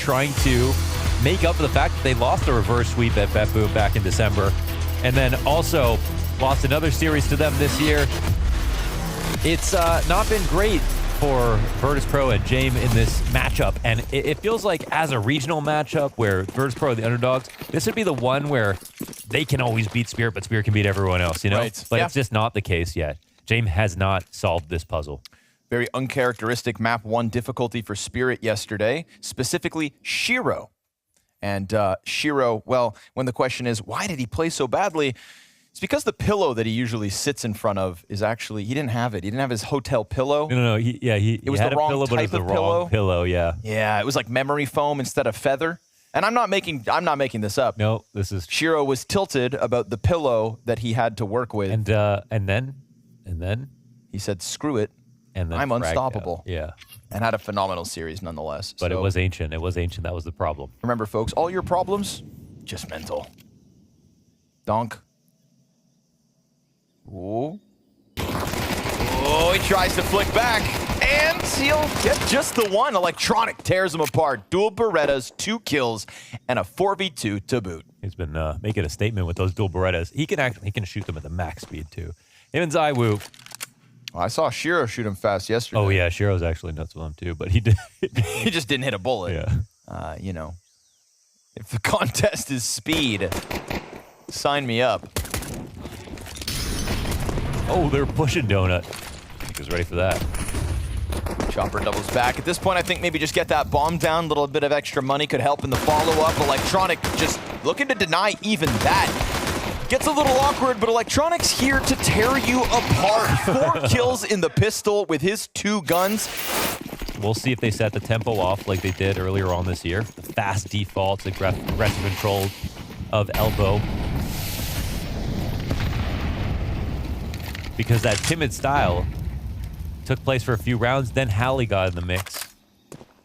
trying to make up for the fact that they lost a reverse sweep at BetBoom back in December, and then also lost another series to them this year. It's not been great for Virtus.pro and Jame in this matchup, and it feels like as a regional matchup where Virtus.pro are the underdogs, this would be the one where they can always beat Spirit, but Spirit can beat everyone else, you know? Right. But Yeah. it's just not the case yet. Jame has not solved this puzzle. Very uncharacteristic map 1 difficulty for Spirit yesterday, specifically Shiro. And Shiro, well, when the question is, why did he play so badly? It's because the pillow that he usually sits in front of is actually, he didn't have it. He didn't have his hotel pillow. No. It was had the a wrong pillow, but it was type the of wrong pillow. pillow, yeah. Yeah, it was like memory foam instead of feather. And I'm not making this up. No, this is... Shiro was tilted about the pillow that he had to work with. And then he said, screw it. And then I'm fragged unstoppable. out. Yeah. And had a phenomenal series nonetheless. But So it was ancient. It was ancient. That was the problem. remember, folks, all your problems, just mental. Donk. Ooh. Oh, he tries to flick back. And he'll get just the one. Electronic tears him apart. Dual Berettas, 2 kills, and a 4v2 to boot. He's been making a statement with those dual Berettas. He can shoot them at the max speed too. Him and Zaiwu. Well, I saw Shiro shoot him fast yesterday. Oh yeah, Shiro's actually nuts with him too, but he did. He just didn't hit a bullet. Yeah. You know, if the contest is speed, sign me up. Oh, they're pushing Donut. He was ready for that. Chopper doubles back. At this point, I think maybe just get that bomb down. A little bit of extra money could help in the follow-up. Electronic just looking to deny even that. Gets a little awkward, but Electronic's here to tear you apart. 4 kills in the pistol with his 2 guns. We'll see if they set the tempo off like they did earlier on this year. The fast defaults, aggressive control of elbow. Because that timid style took place for a few rounds, then Hallie got in the mix,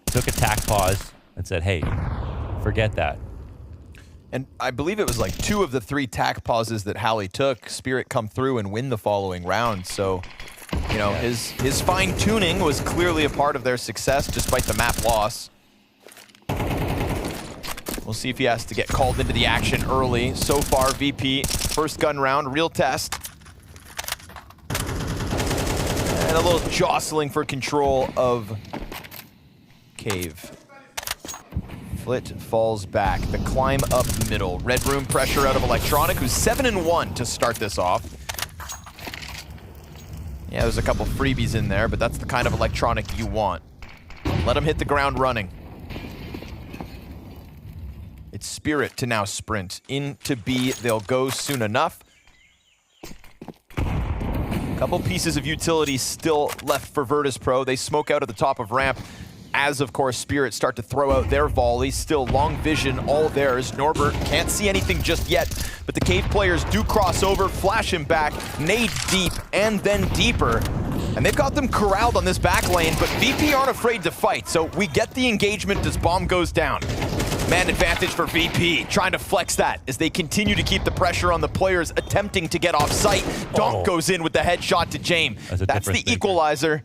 took a tack pause, and said, hey, forget that. And I believe it was like 2 of the 3 tack pauses that Hallie took, Spirit come through and win the following round. So, you know, his fine-tuning was clearly a part of their success despite the map loss. We'll see if he has to get called into the action early. So far, VP, first gun round, real test. And a little jostling for control of Cave. Flit falls back. The climb up middle. Red room pressure out of Electronic, who's 7-1 to start this off. Yeah, there's a couple freebies in there, but that's the kind of Electronic you want. Let him hit the ground running. It's Spirit to now sprint. Into B, they'll go soon enough. Couple pieces of utility still left for Virtus.pro. They smoke out at the top of ramp as, of course, Spirit start to throw out their volleys. Still long vision, all theirs. Norbert can't see anything just yet, but the Cave players do cross over, flash him back, nade deep, and then deeper. And they've got them corralled on this back lane, but VP aren't afraid to fight, so we get the engagement as bomb goes down. Man advantage for VP, trying to flex that as they continue to keep the pressure on the players attempting to get off site. Donk goes in with the headshot to Jame. That's the equalizer.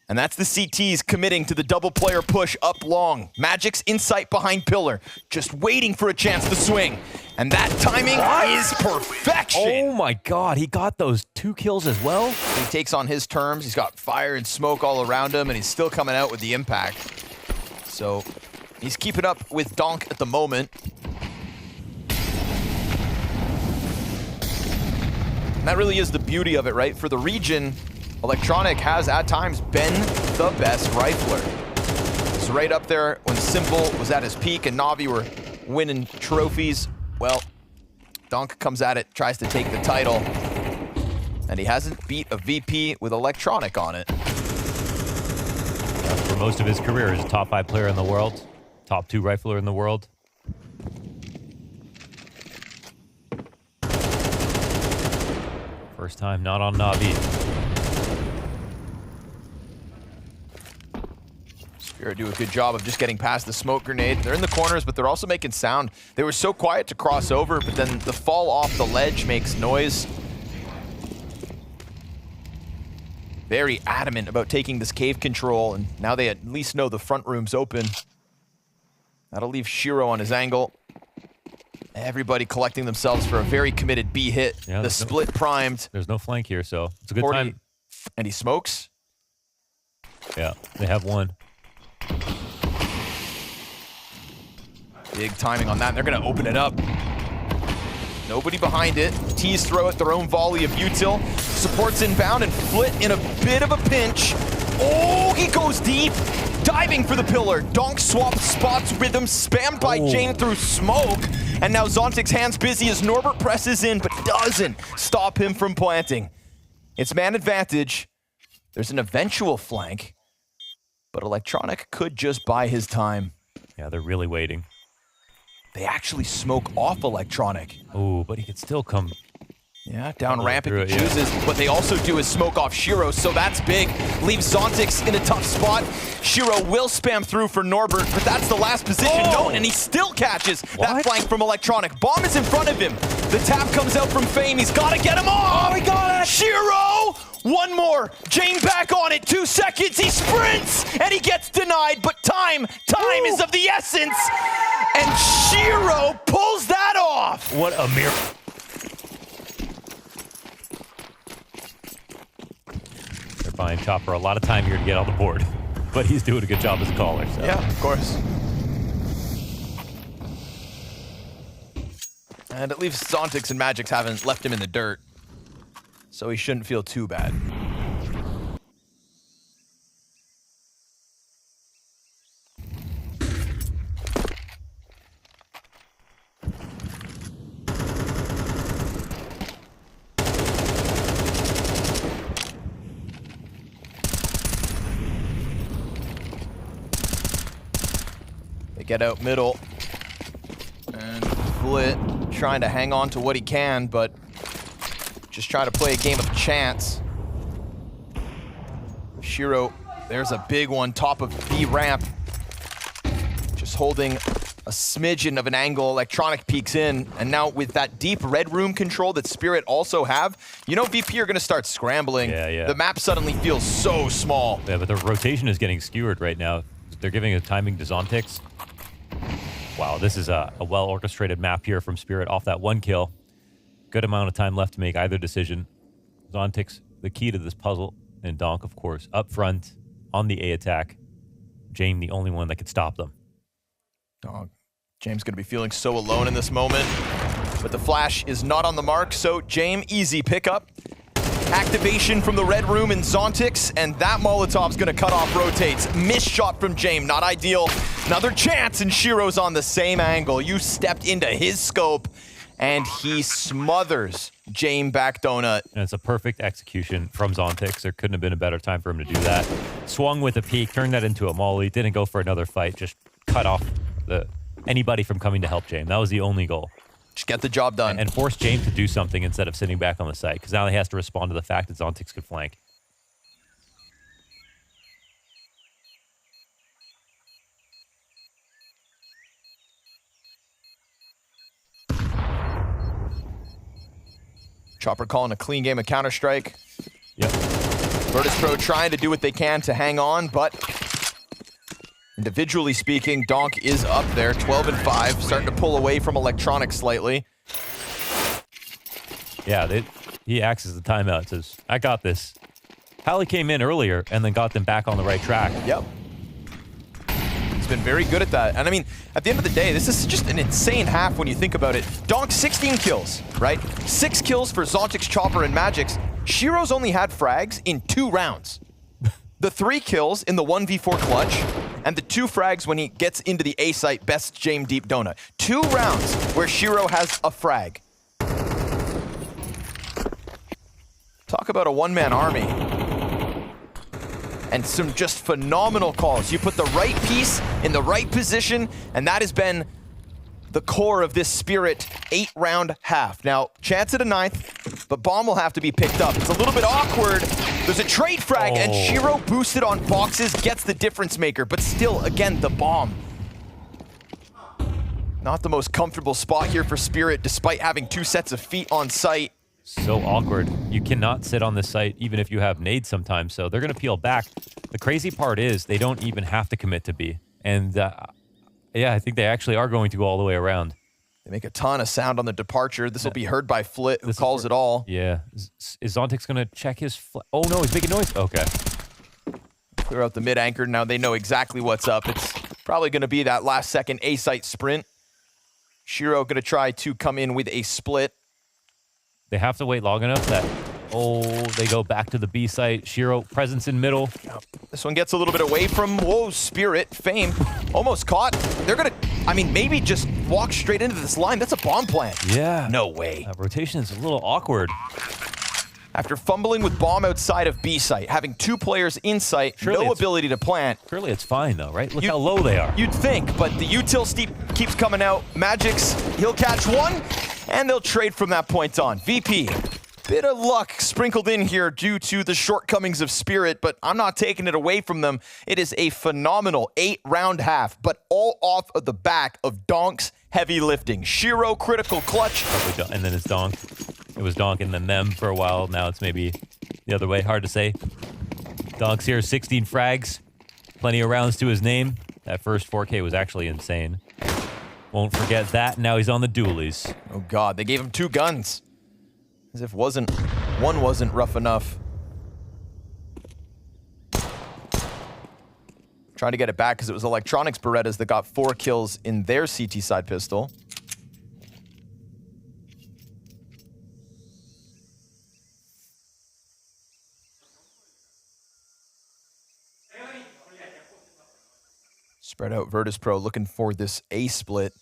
And that's the CTs committing to the double player push up long. Magic's in sight behind pillar, just waiting for a chance to swing. And that timing is perfection. Oh my God, he got those 2 kills as well? He takes on his terms. He's got fire and smoke all around him, and he's still coming out with the impact. So he's keeping up with Donk at the moment. And that really is the beauty of it, right? For the region, Electronic has at times been the best rifler. It's right up there when Simple was at his peak and Navi were winning trophies. Well, Donk comes at it, tries to take the title, and he hasn't beat a VP with Electronic on it. For most of his career, he's a top 5 player in the world, top 2 rifler in the world. First time not on Navi. Spirit do a good job of just getting past the smoke grenade. They're in the corners, but they're also making sound. They were so quiet to cross over, but then the fall off the ledge makes noise. Very adamant about taking this cave control, and now they at least know the front room's open. That'll leave Shiro on his angle. Everybody collecting themselves for a very committed B hit. Yeah, the split primed. There's no flank here, so it's a good time. And he smokes. Yeah, they have one. Big timing on that. And they're going to open it up. Nobody behind it. T's throw out their own volley of util. Supports inbound and Flit in a bit of a pinch. Oh, he goes deep. Diving for the pillar. Donk swaps spots with him. Spammed by Jane through smoke. And now Zontic's hands busy as Norbert presses in, but doesn't stop him from planting. It's man advantage. There's an eventual flank, but Electronic could just buy his time. Yeah, they're really waiting. They actually smoke off Electronic. Oh, but he could still come. Yeah, down ramp if he chooses. Yeah. What they also do is smoke off Shiro, so that's big. Leaves Zontix in a tough spot. Shiro will spam through for Norbert, but that's the last position known, and he still catches that flank from Electronic. Bomb is in front of him. The tap comes out from Fame. He's got to get him off. Oh, he got it. Shiro! One more. Jane back on it. 2 seconds. He sprints, and he gets denied, but time is of the essence. And Shiro pulls that off. What a miracle. They're buying Chopper a lot of time here to get on the board, but he's doing a good job as a caller. So. Yeah, of course. And at least Zontix and Magix haven't left him in the dirt, so he shouldn't feel too bad. They get out middle, and Flit trying to hang on to what he can, but just try to play a game of chance. Shiro, there's a big one, top of B ramp. Just holding a smidgen of an angle. Electronic peeks in, and now with that deep red room control that Spirit also have, you know VP are going to start scrambling. Yeah. The map suddenly feels so small. Yeah, but the rotation is getting skewered right now. They're giving a timing to Zontix. Wow, this is a well-orchestrated map here from Spirit off that 1 kill. Good amount of time left to make either decision. Zontix, the key to this puzzle, and Donk, of course, up front on the A attack. James, the only one that could stop them. Donk. James going to be feeling so alone in this moment, but the flash is not on the mark, so James, easy pickup. Activation from the red room in Zontix, and that Molotov's gonna cut off rotates. Missed shot from James, not ideal. Another chance, and Shiro's on the same angle. You stepped into his scope, and he smothers James back donut. And it's a perfect execution from Zontix. There couldn't have been a better time for him to do that. Swung with a peek, turned that into a molly, didn't go for another fight, just cut off anybody from coming to help James. That was the only goal. Just get the job done. And force James to do something instead of sitting back on the site, because now he has to respond to the fact that Zontix could flank. Chopper calling a clean game of Counter-Strike. Yep. Virtus.pro trying to do what they can to hang on, but individually speaking, Donk is up there, 12 and 5, starting to pull away from Electronic slightly. Yeah, he acts as the timeout, says, I got this. Hallie came in earlier and then got them back on the right track. Yep. He's been very good at that. And I mean, at the end of the day, this is just an insane half when you think about it. Donk, 16 kills, right? 6 kills for Zontix, Chopper, and Magix. Shiro's only had frags in 2 rounds. The 3 kills in the 1v4 clutch, and the 2 frags when he gets into the A site, best James Deep Donut. 2 rounds where Shiro has a frag. Talk about a one-man army. And some just phenomenal calls. You put the right piece in the right position, and that has been the core of this Spirit 8-round half. Now, chance at a 9th, but bomb will have to be picked up. It's a little bit awkward. There's a trade frag, and Shiro boosted on boxes, gets the difference maker, but still, again, the bomb. Not the most comfortable spot here for Spirit, despite having 2 sets of feet on site. So awkward. You cannot sit on this site, even if you have nades sometimes, so they're going to peel back. The crazy part is they don't even have to commit to B. And Yeah, I think they actually are going to go all the way around. They make a ton of sound on the departure. This will be heard by Flit, who calls it all. Yeah. Is Zontix going to check his... Oh, no, he's making noise. Okay. Clear out the mid-anchor. Now they know exactly what's up. It's probably going to be that last-second A-site sprint. Shiro going to try to come in with a split. They have to wait long enough that... Oh, they go back to the B site. Shiro, presence in middle. This one gets a little bit away from, whoa, Spirit, Fame. Almost caught. They're going to, I mean, maybe just walk straight into this line. That's a bomb plant. Yeah. No way. Rotation is a little awkward. After fumbling with bomb outside of B site, having 2 players in sight, no ability to plant. Surely it's fine, though, right? Look how low they are. You'd think, but the util steep keeps coming out. Magic's, he'll catch one, and they'll trade from that point on. VP. Bit of luck sprinkled in here due to the shortcomings of Spirit, but I'm not taking it away from them. It is a phenomenal 8-round half, but all off of the back of Donk's heavy lifting. Shiro, critical clutch. And then it's Donk. It was Donk and then them for a while. Now it's maybe the other way. Hard to say. Donk's here, 16 frags. Plenty of rounds to his name. That first 4K was actually insane. Won't forget that. Now he's on the dualies. Oh, God. They gave him 2 guns. As if one wasn't rough enough. Trying to get it back because it was Electronics Berettas that got 4 kills in their CT side pistol. Spread out Virtus.pro looking for this A split.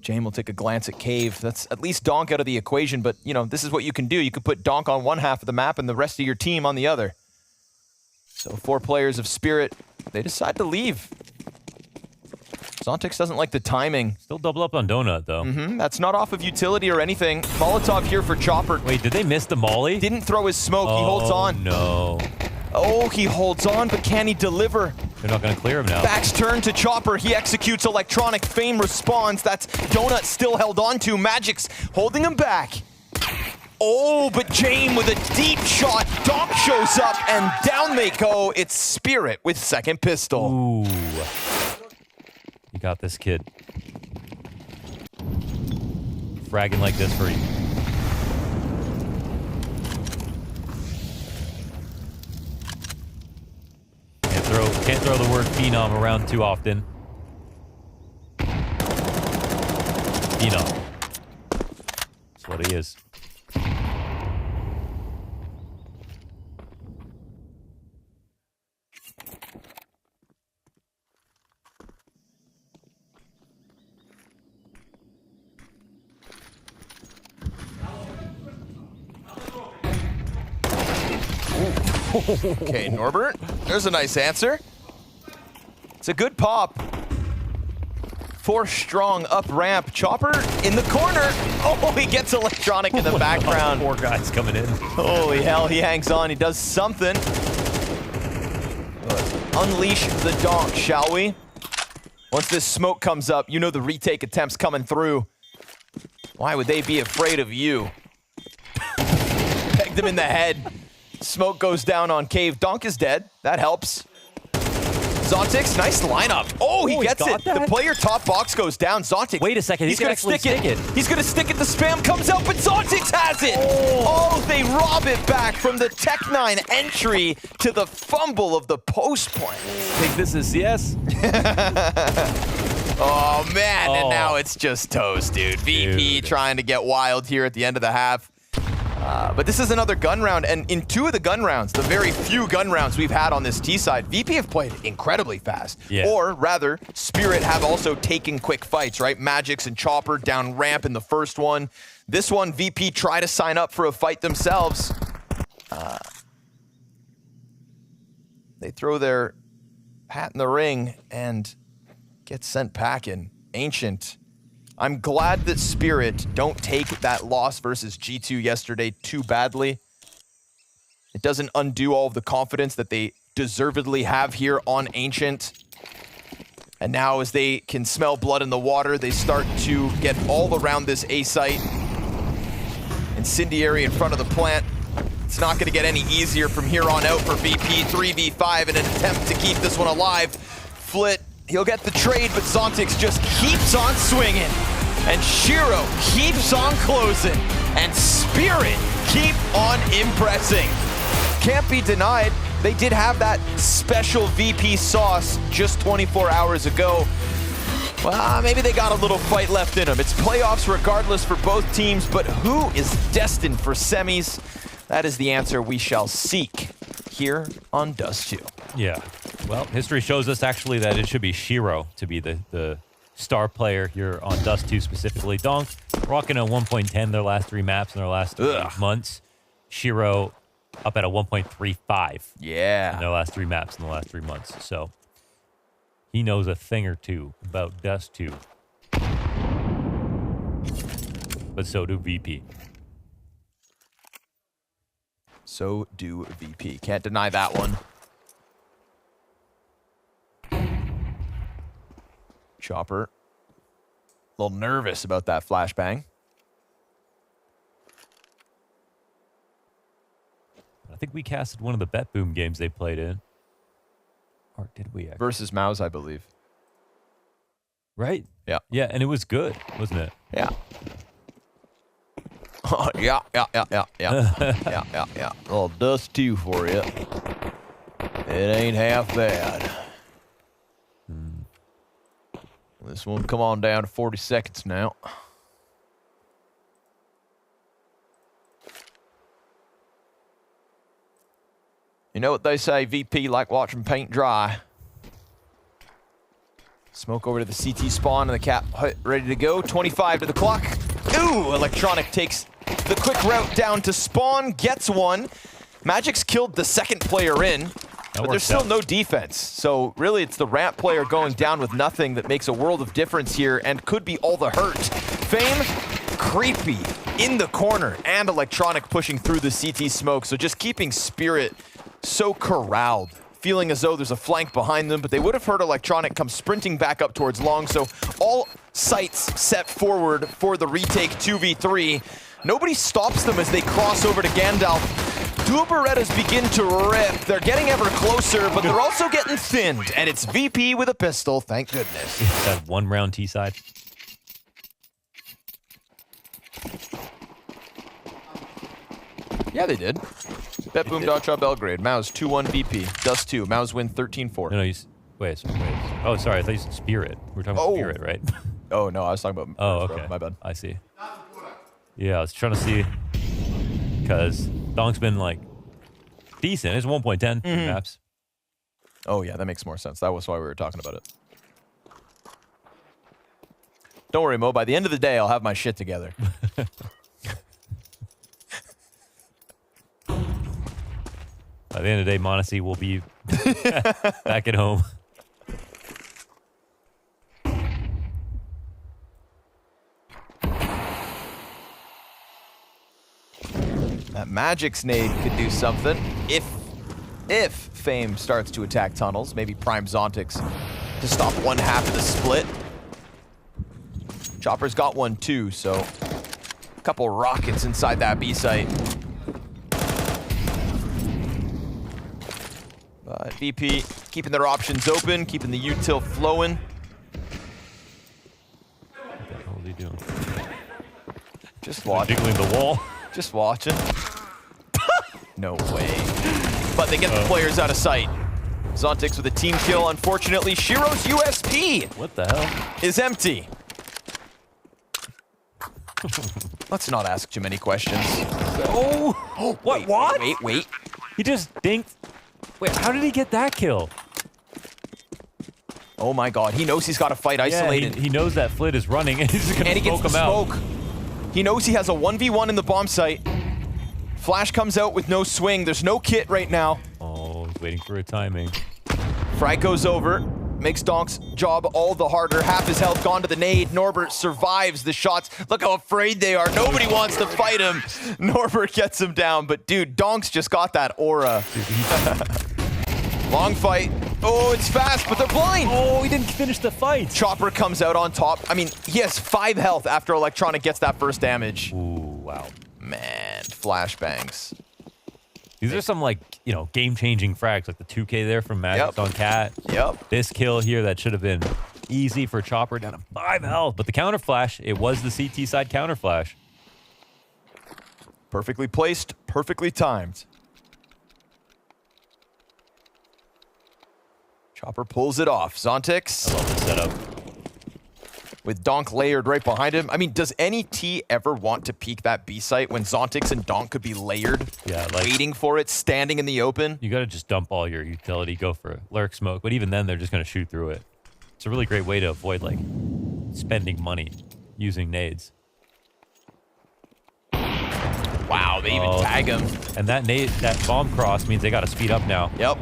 Jame will take a glance at Cave. That's at least Donk out of the equation, but, you know, this is what you can do. You can put Donk on one half of the map and the rest of your team on the other. So 4 players of Spirit, they decide to leave. Zontix doesn't like the timing. Still double up on Donut, though. That's not off of utility or anything. Molotov here for Chopper. Wait, did they miss the molly? Didn't throw his smoke. He holds on. No. Oh, he holds on, but can he deliver? They're not going to clear him now. Back's turn to Chopper. He executes electronic. Fame responds. That's Donut still held on to. Magic's holding him back. Oh, but Jame with a deep shot. Donk shows up, and down they go. It's Spirit with second pistol. Ooh. You got this, kid. Fragging like this for you. Can't throw the word phenom around too often. Phenom. That's what he is. Okay, Norbert, there's a nice answer. It's a good pop. 4 strong up ramp. Chopper in the corner. Oh, he gets electronic in the background. 4 guys coming in. Holy hell, he hangs on. He does something. Let's unleash the Donk, shall we? Once this smoke comes up, you know the retake attempt's coming through. Why would they be afraid of you? Pegged him in the head. Smoke goes down on Cave. Donk is dead. That helps. Zontix, nice lineup. Oh, he gets it. That? The player top box goes down. Zontix. Wait a second. He's going to stick it. He's going to stick it. The spam comes out, but Zontix has it. Oh, they rob it back from the Tech-9 entry to the fumble of the post play. I think this is CS. Oh, man. And now it's just toast, dude. VP trying to get wild here at the end of the half. But this is another gun round, and in 2 of the gun rounds, the very few gun rounds we've had on this T side, VP have played incredibly fast. Yeah. Or rather, Spirit have also taken quick fights, right? Magic's and Chopper down ramp in the first one. This one, VP try to sign up for a fight themselves. They throw their hat in the ring and get sent packing. Ancient. I'm glad that Spirit don't take that loss versus G2 yesterday too badly. It doesn't undo all of the confidence that they deservedly have here on Ancient. And now as they can smell blood in the water, they start to get all around this A site. Incendiary in front of the plant. It's not going to get any easier from here on out for VP. 3v5 in an attempt to keep this one alive. Flit He'll get the trade, but Zontix just keeps on swinging. And Shiro keeps on closing. And Spirit keep on impressing. Can't be denied, they did have that special VP sauce just 24 hours ago. Well, maybe they got a little fight left in them. It's playoffs regardless for both teams, but who is destined for semis? That is the answer we shall seek here on Dust 2. Yeah. Well, history shows us actually that it should be Shiro to be the star player here on Dust 2 specifically. Donk rocking a 1.10 their last 3 maps in their last 3 months. Shiro up at a 1.35. Yeah. In their last 3 maps in the last 3 months. So he knows a thing or two about Dust 2. But so do VP. So do VP. Can't deny that one. Chopper. A little nervous about that flashbang. I think we casted one of the Bet Boom games they played in. Or did we actually? Versus Mouse, I believe. Right? Yeah. Yeah, and it was good, wasn't it? Yeah. Yeah. A little Dust 2 for you. It ain't half bad. This one come on down to 40 seconds now. You know what they say, VP like watching paint dry. Smoke over to the CT spawn and the cap ready to go. 25 to the clock. Ooh, Electronic takes the quick route down to spawn, gets one. Magic's killed the second player in, but there's still no defense. So really it's the ramp player going down with nothing that makes a world of difference here and could be all the hurt. Fame, creepy in the corner, and Electronic pushing through the CT smoke. So just keeping Spirit so corralled, feeling as though there's a flank behind them, but they would have heard Electronic come sprinting back up towards long. So all sights set forward for the retake 2v3. Nobody stops them as they cross over to Gandalf. Dual Berettas begin to rip. They're getting ever closer, but they're also getting thinned. And it's VP with a pistol, thank goodness. That 1 round T side. Yeah, they did. BetBoom.shop Belgrade. Mouse 2-1 VP. Dust 2. Mouse win 13-4. No, wait. Oh, sorry. I thought you said Spirit. We're talking about Spirit, right? Oh, no, I was talking about... Oh, okay. My bad. I see. Yeah, I was trying to see, because Donk's been, like, decent. It's 1.10 maps. Oh, yeah, that makes more sense. That was why we were talking about it. Don't worry, Mo. By the end of the day, I'll have my shit together. By the end of the day, Monacy will be back at home. That Magic's nade could do something if Fame starts to attack tunnels. Maybe Prime Zontix to stop one half of the split. Chopper's got one too, so a couple rockets inside that B site. But VP keeping their options open, keeping the util flowing. What the hell is he doing? Just watching. Jiggling the wall. Just watching. No way. But they get the players out of sight. Zontix with a team kill. Unfortunately, Shiro's USP What the hell? is empty. Let's not ask too many questions. Oh, what? Wait. He just dinked. Wait, how did he get that kill? Oh my god, he knows he's got to fight isolated. Yeah, he knows that Flit is running, and he's just gonna smoke him out. He knows he has a 1v1 in the bomb site. Flash comes out with no swing. There's no kit right now. Oh, he's waiting for a timing. Frag goes over, makes Donk's job all the harder. Half his health gone to the nade. Norbert survives the shots. Look how afraid they are. Nobody wants to fight him. Norbert gets him down, but dude, Donk's just got that aura. Long fight. Oh, it's fast, but they're blind. Oh, he didn't finish the fight. Chopper comes out on top. I mean, he has 5 health after Electronic gets that first damage. Ooh, wow. Man, flashbangs. These are some, like, you know, game-changing frags, like the 2K there from Magic on Cat. Yep. This kill here that should have been easy for Chopper down to 5 health. But the counter flash, it was the CT side counter flash. Perfectly placed, perfectly timed. Chopper pulls it off. Zontix. I love the setup. With Donk layered right behind him. I mean, does any T ever want to peek that B site when Zontix and Donk could be layered? Yeah, like, waiting for it, standing in the open? You got to just dump all your utility, go for a lurk smoke. But even then, they're just going to shoot through it. It's a really great way to avoid, like, spending money using nades. Wow, they even tag him. And that nade, that bomb cross means they got to speed up now. Yep.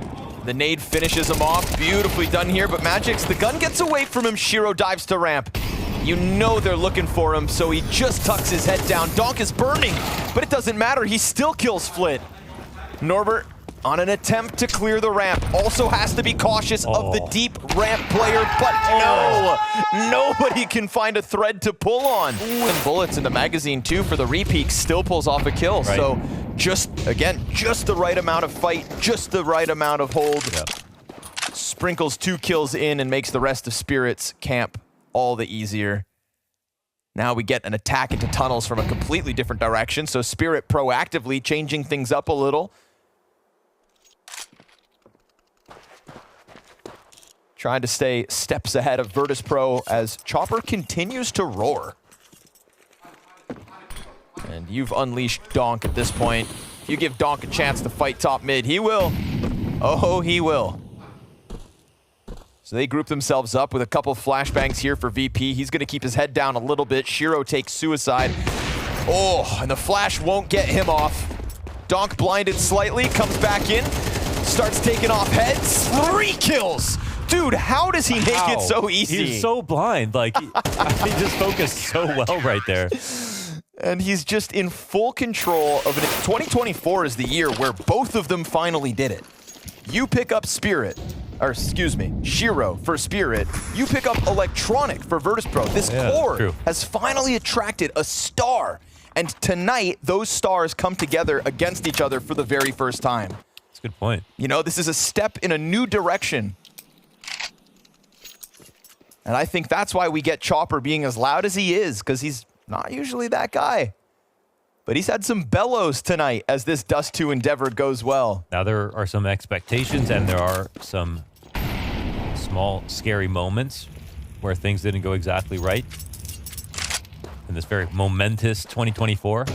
The nade finishes him off. Beautifully done here, but Magic's, the gun gets away from him. Shiro dives to ramp. You know they're looking for him, so he just tucks his head down. Donk is burning, but it doesn't matter. He still kills Flit. Norbert, on an attempt to clear the ramp, also has to be cautious of the deep ramp player, but no! Nobody can find a thread to pull on. Ooh, and bullets in the magazine, too, for the repeak. Still pulls off a kill, right. So just, again, just the right amount of fight, just the right amount of hold. Yep. Sprinkles 2 kills in and makes the rest of Spirit's camp all the easier. Now we get an attack into tunnels from a completely different direction, so Spirit proactively changing things up a little. Trying to stay steps ahead of Virtus.pro as Chopper continues to roar. And you've unleashed Donk at this point. If you give Donk a chance to fight top mid, he will. Oh, he will. So they group themselves up with a couple of flashbangs here for VP. He's going to keep his head down a little bit. Shiro takes suicide. Oh, and the flash won't get him off. Donk blinded slightly, comes back in, starts taking off heads. 3 kills! Dude, how does he make it so easy? He's so blind. Like, he just focused so well right there. And he's just in full control of it. 2024 is the year where both of them finally did it. You pick up Spirit, or excuse me, Shiro for Spirit. You pick up Electronic for Virtus.pro. This core has finally attracted a star. And tonight, those stars come together against each other for the very first time. That's a good point. You know, this is a step in a new direction. And I think that's why we get Chopper being as loud as he is, because he's not usually that guy. But he's had some bellows tonight as this Dust 2 endeavor goes well. Now there are some expectations and there are some small, scary moments where things didn't go exactly right in this very momentous 2024.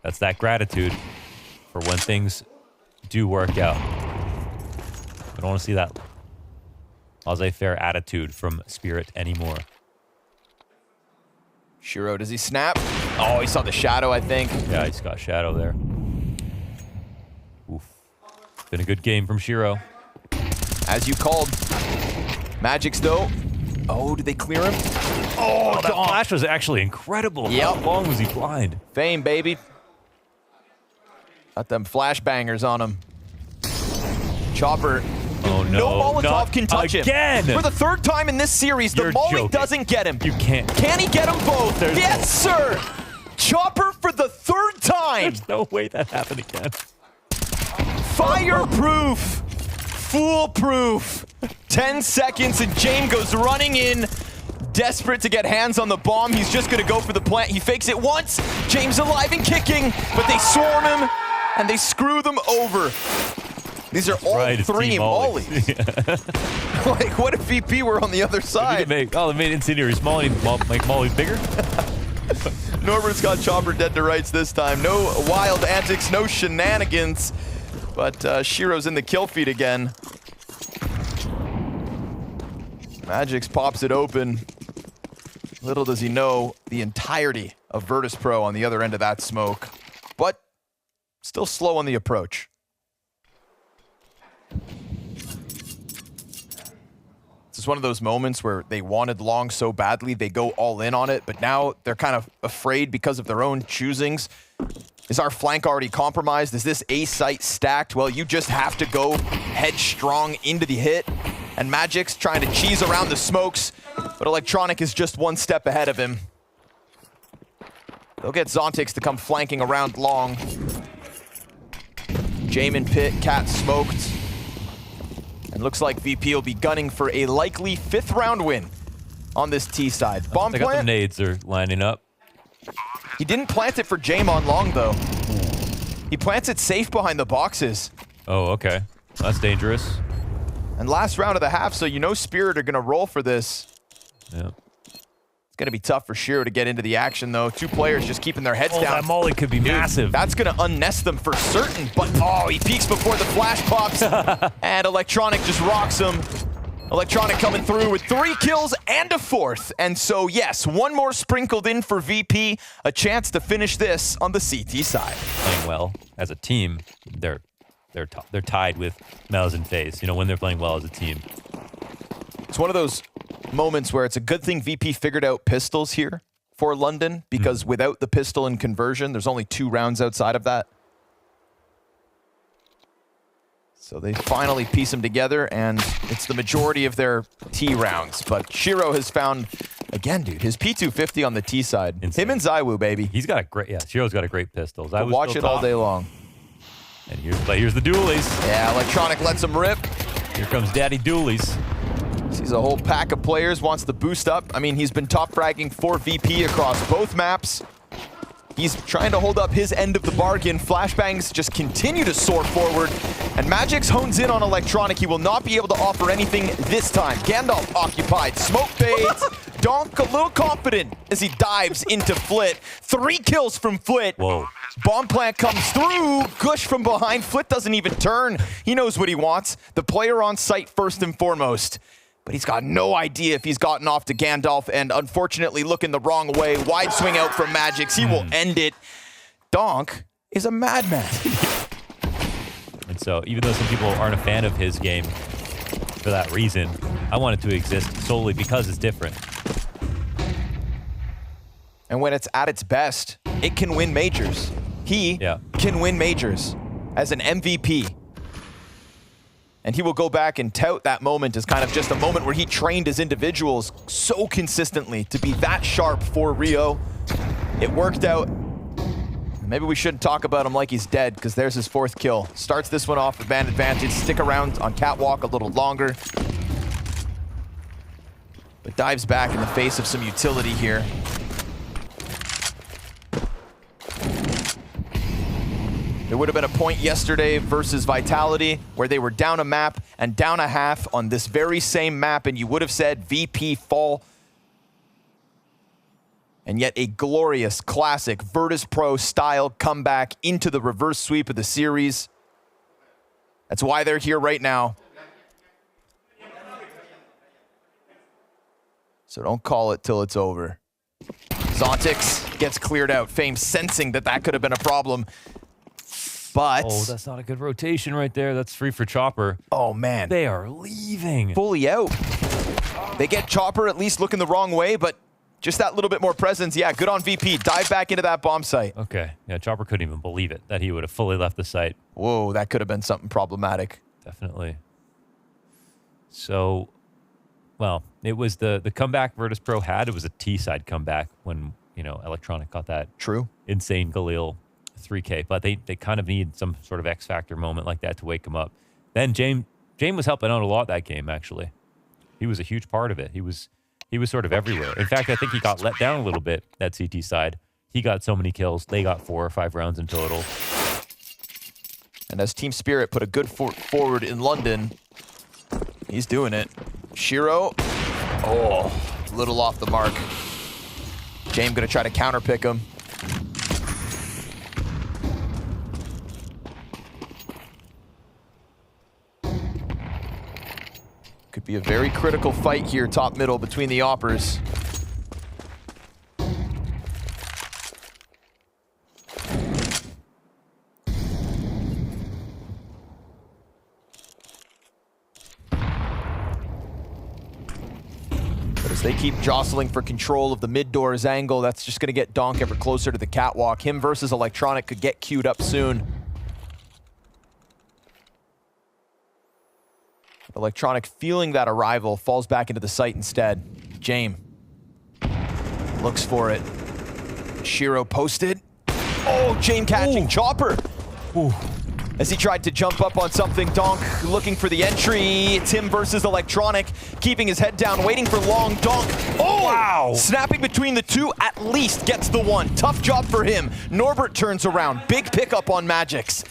That's that gratitude for when things do work out. I don't want to see that laissez-faire attitude from Spirit anymore. Shiro, does he snap? Oh, he saw the shadow, I think. Yeah, he's got shadow there. Oof. Been a good game from Shiro. As you called. Magic's though. Oh, did they clear him? Oh, that flash was actually incredible. Yep. How long was he blind? Fame, baby. Got them flashbangers on him. Chopper. Oh, no. Molotov can touch again. him. For the 3rd time in this series, the Molly doesn't get him. You can't. Can he get them both? Yes, sir. Chopper for the 3rd time. There's no way that happened again. Fireproof. Foolproof. 10 seconds and James goes running in. Desperate to get hands on the bomb. He's just going to go for the plant. He fakes it once. James alive and kicking, but they swarm him and they screw them over. These are all 3 mollies. Like, what if VP were on the other side? They made incendiary Molly, make mollies bigger. Norbert's got Chopper dead to rights this time. No wild antics, no shenanigans. But Shiro's in the kill feed again. Magix pops it open. Little does he know the entirety of Virtus.pro on the other end of that smoke. But still slow on the approach. This is one of those moments where they wanted long so badly, they go all in on it, but now they're kind of afraid because of their own choosings. Is our flank already compromised? Is this A site stacked? Well, you just have to go headstrong into the hit. And Magic's trying to cheese around the smokes, but Electronic is just 1 step ahead of him. They'll get Zontix to come flanking around long. Jamin Pit, Cat smoked. And looks like VP will be gunning for a likely 5th round win on this T side. Bomb They got the plant. nades are lining up. He didn't plant it for Jame on long, though. He plants it safe behind the boxes. Oh, okay. That's dangerous. And last round of the half, so you know Spirit are going to roll for this. Yeah. It's going to be tough for Shiro to get into the action, though. 2 players just keeping their heads Oh, down. that molly could be massive. That's going to unnest them for certain, but oh, he peeks before the flash pops, and Electronic just rocks him. Electronic coming through with 3 kills and a 4th. And so, yes, 1 more sprinkled in for VP, a chance to finish this on the CT side. Playing well as a team, they're tied with Mouse and FaZe. You know, when they're playing well as a team. It's one of those moments where it's a good thing VP figured out pistols here for London, because without the pistol and conversion, there's only 2 rounds outside of that. So they finally piece them together, and it's the majority of their T rounds. But Shiro has found, again, dude, his P250 on the T side. Insane. Him and Zywoo, baby. He's got a great, yeah, Shiro's got a great pistol. We'll watch it all day long. And here's the dualies. Yeah, Electronic lets him rip. Here comes Daddy Dualies. Sees a whole pack of players, wants to boost up. I mean, he's been top fragging for VP across both maps. He's trying to hold up his end of the bargain. Flashbangs just continue to soar forward. And Magix hones in on Electronic. He will not be able to offer anything this time. Gandalf occupied. Smoke fades. Donk a little confident as he dives into Flit. 3 kills from Flit. Whoa. Bomb plant comes through. Gush from behind. Flit doesn't even turn. He knows what he wants. The player on site first and foremost. But he's got no idea if he's gotten off to Gandalf, and unfortunately looking the wrong way. Wide swing out from Magix. He will end it. Donk is a madman. And so even though some people aren't a fan of his game for that reason, I want it to exist solely because it's different. And when it's at its best, it can win majors. He can win majors as an MVP. And he will go back and tout that moment as kind of just a moment where he trained his individuals so consistently to be that sharp for Rio. It worked out. Maybe we shouldn't talk about him like he's dead, because there's his 4th kill. Starts this one off with man advantage. Stick around on Catwalk a little longer. But dives back in the face of some utility here. There would have been a point yesterday versus Vitality where they were down a map and down a half on this very same map, and you would have said VP fall. And yet a glorious, classic Virtus.pro style comeback into the reverse sweep of the series. That's why they're here right now. So don't call it till it's over. Zontix gets cleared out. Fame sensing that that could have been a problem. But oh, that's not a good rotation right there. That's free for Chopper. Oh, man. They are leaving. Fully out. They get Chopper at least looking the wrong way, but just that little bit more presence. Yeah, good on VP. Dive back into that bomb site. Okay. Yeah, Chopper couldn't even believe it, that he would have fully left the site. Whoa, that could have been something problematic. Definitely. So, well, it was the comeback Virtus.pro had. It was a T-side comeback when, you know, Electronic got that insane Galil 3K, but they kind of need some sort of X-factor moment like that to wake him up. Then Jame was helping out a lot that game, actually. He was a huge part of it. He was sort of everywhere. In fact, I think he got let down a little bit, that CT side. He got so many kills. They got 4 or 5 rounds in total. And as Team Spirit put a good foot forward in London, he's doing it. Shiro, oh, a little off the mark. Jame gonna try to counterpick him. Could be a very critical fight here, top middle, between the Oppers. But as they keep jostling for control of the mid doors angle, that's just going to get Donk ever closer to the catwalk. Him versus Electronic could get queued up soon. Electronic feeling that arrival, falls back into the site instead. Jame looks for it. Shiro posted. Oh, James catching Chopper. Ooh. As he tried to jump up on something, Donk looking for the entry. It's him versus Electronic, keeping his head down, waiting for long. Donk, oh, wow. Snapping between the two, at least gets the one. Tough job for him. Norbert turns around, big pickup on Magix.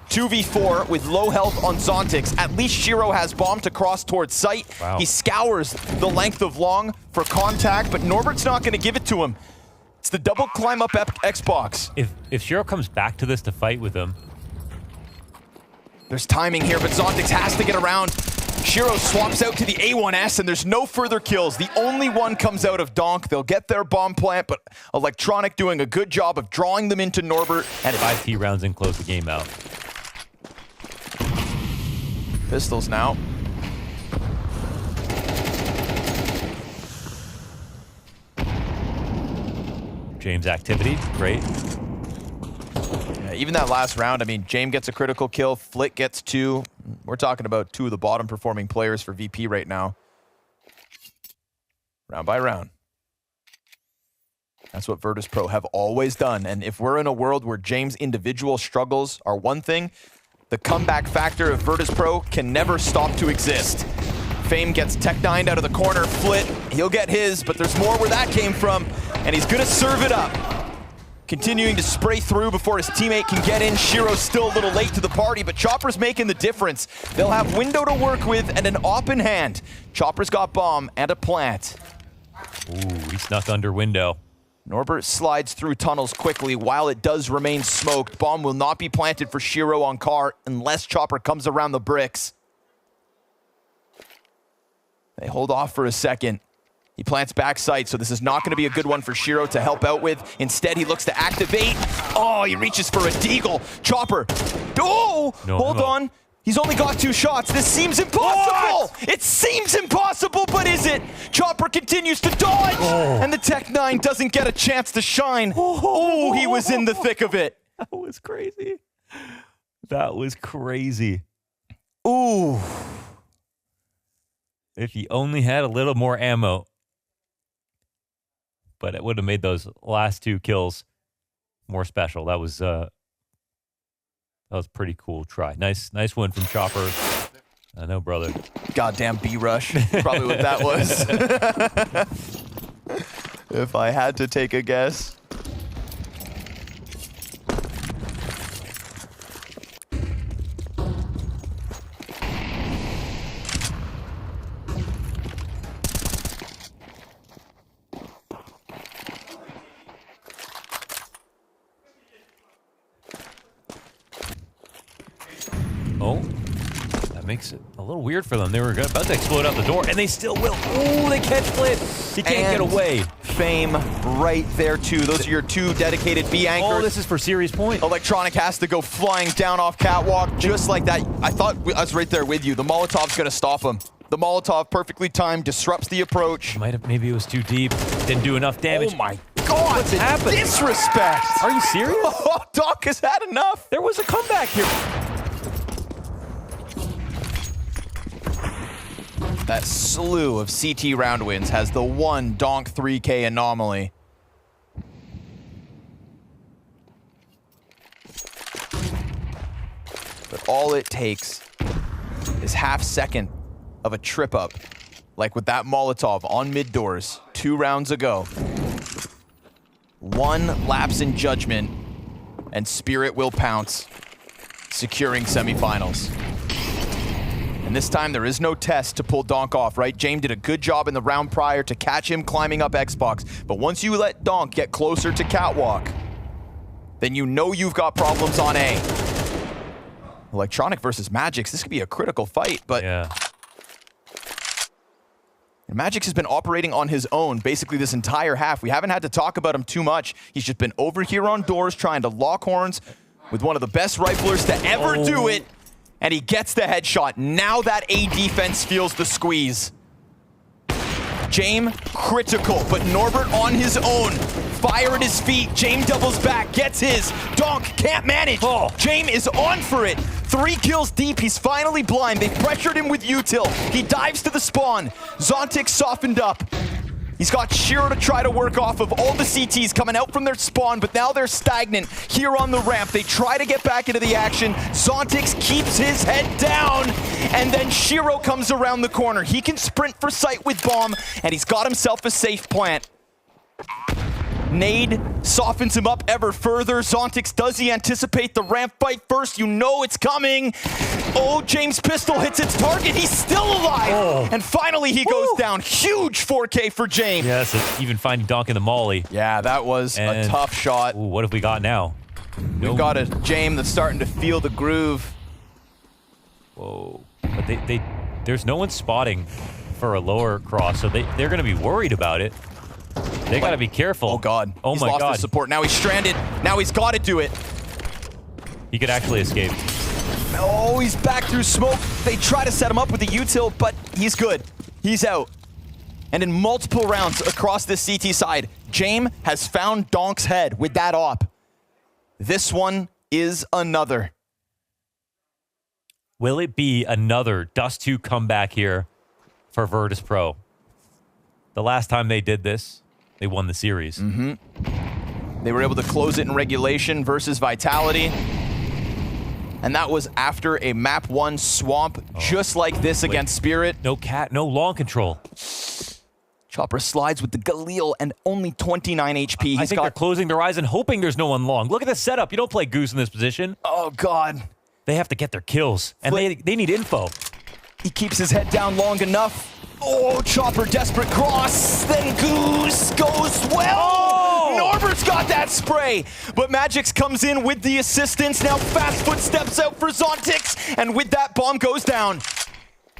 2v4 with low health on Zontix. At least Shiro has bomb to cross towards site. Wow. He scours the length of long for contact, but Norbert's not going to give it to him. It's the double climb up Xbox. If Shiro comes back to this to fight with him. There's timing here, but Zontix has to get around. Shiro swaps out to the A1S, and there's no further kills. The only one comes out of Donk. They'll get their bomb plant, but Electronic doing a good job of drawing them into Norbert. And 5 T rounds and close the game out. Pistols now. James activity, great. Yeah, even that last round, I mean, James gets a critical kill, Flick gets 2. We're talking about 2 of the bottom performing players for VP right now. Round by round. That's what Virtus.pro have always done. And if we're in a world where James' individual struggles are one thing, the comeback factor of Virtus.pro can never stop to exist. Fame gets tech-9'd out of the corner, Flit, he'll get his, but there's more where that came from, and he's gonna serve it up. Continuing to spray through before his teammate can get in. Shiro's still a little late to the party, but Chopper's making the difference. They'll have window to work with and an op in hand. Chopper's got bomb and a plant. Ooh, he snuck under window. Norbert slides through tunnels quickly while it does remain smoked. Bomb will not be planted for Shiro on car unless Chopper comes around the bricks. They hold off for a second. He plants backside, so this is not going to be a good one for Shiro to help out with. Instead, he looks to activate. Oh, he reaches for a deagle. Chopper. Oh, no, hold on. He's only got 2 shots. This seems impossible. What? It seems impossible, but is it? Chopper continues to dodge, and the Tech-9 doesn't get a chance to shine. Oh, he was in the thick of it. That was crazy. That was crazy. Ooh. If he only had a little more ammo. But it would have made those last 2 kills more special. That was a pretty cool try. Nice win from Chopper. I know, brother. Goddamn B-rush. Probably what that was. If I had to take a guess. Oh, that makes it a little weird for them. They were about to explode out the door, and they still will. Oh, they catch Flit. He can't get away. Fame right there, too. Those are your 2 dedicated B anchors. Oh, this is for series point. Electronic has to go flying down off catwalk just like that. I thought I was right there with you. The Molotov's going to stop him. The Molotov, perfectly timed, disrupts the approach. Maybe it was too deep. Didn't do enough damage. Oh, my God. What's happened? Disrespect. Are you serious? Oh, Donk has had enough. There was a comeback here. That slew of CT round wins has the one Donk 3K anomaly. But all it takes is half second of a trip up, like with that Molotov on mid doors 2 rounds ago. 1 lapse in judgment, and Spirit will pounce, securing semifinals. And this time, there is no test to pull Donk off, right? James did a good job in the round prior to catch him climbing up Xbox. But once you let Donk get closer to catwalk, then you know you've got problems on A. Electronic versus Magix, this could be a critical fight, but... Yeah. Magix has been operating on his own basically this entire half. We haven't had to talk about him too much. He's just been over here on doors trying to lock horns with one of the best riflers to ever do it. And he gets the headshot. Now that A defense feels the squeeze. James, critical, but Norbert on his own. Fire at his feet. James doubles back, gets his. Donk can't manage. James is on for it. 3 kills deep, he's finally blind. They pressured him with util. He dives to the spawn. Zontix softened up. He's got Shiro to try to work off of all the CTs coming out from their spawn, but now they're stagnant here on the ramp. They try to get back into the action. Zontix keeps his head down, and then Shiro comes around the corner. He can sprint for sight with Bomb, and he's got himself a safe plant. Nade softens him up ever further. Zontix, does he anticipate the ramp fight first? You know it's coming. Oh, James' pistol hits its target. He's still alive. Oh. And finally he goes down. Huge 4K for James. Yes, even finding Donk in the molly. Yeah, that was a tough shot. Ooh, what have we got now? We've got a James that's starting to feel the groove. Whoa. But there's no one spotting for a lower cross, so they're going to be worried about it. They got to be careful. Oh, God. Oh, he's my lost God. his support. Now he's stranded. Now he's got to do it. He could actually escape. Oh, he's back through smoke. They try to set him up with the util, but he's good. He's out. And in multiple rounds across this CT side, James has found Donk's head with that op. This one is another. Will it be another Dust 2 comeback here for Virtus.pro? The last time they did this, they won the series. They were able to close it in regulation versus Vitality. And that was after a map 1 swamp just like this against Spirit. No cat, no long control. Chopper slides with the Galil and only 29 HP. I think they're closing their eyes and hoping there's no one long. Look at the setup. You don't play Goose in this position. Oh, God. They have to get their kills, and they need info. He keeps his head down long enough. Oh, Chopper, desperate cross. Then Goose goes well. Oh! Norbert's got that spray. But Magix comes in with the assistance. Now Fast Footsteps out for Zontix. And with that, Bomb goes down.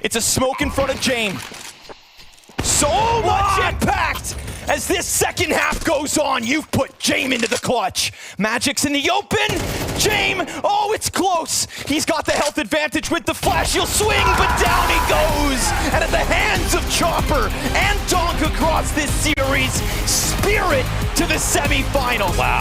It's a smoke in front of James. So much impact as this second half goes on. You've put James into the clutch. Magic's in the open. James, oh, it's close. He's got the health advantage with the flash. He'll swing, but down he goes. And at the hands of Chopper and Donk across this series, Spirit to the semifinal. Wow.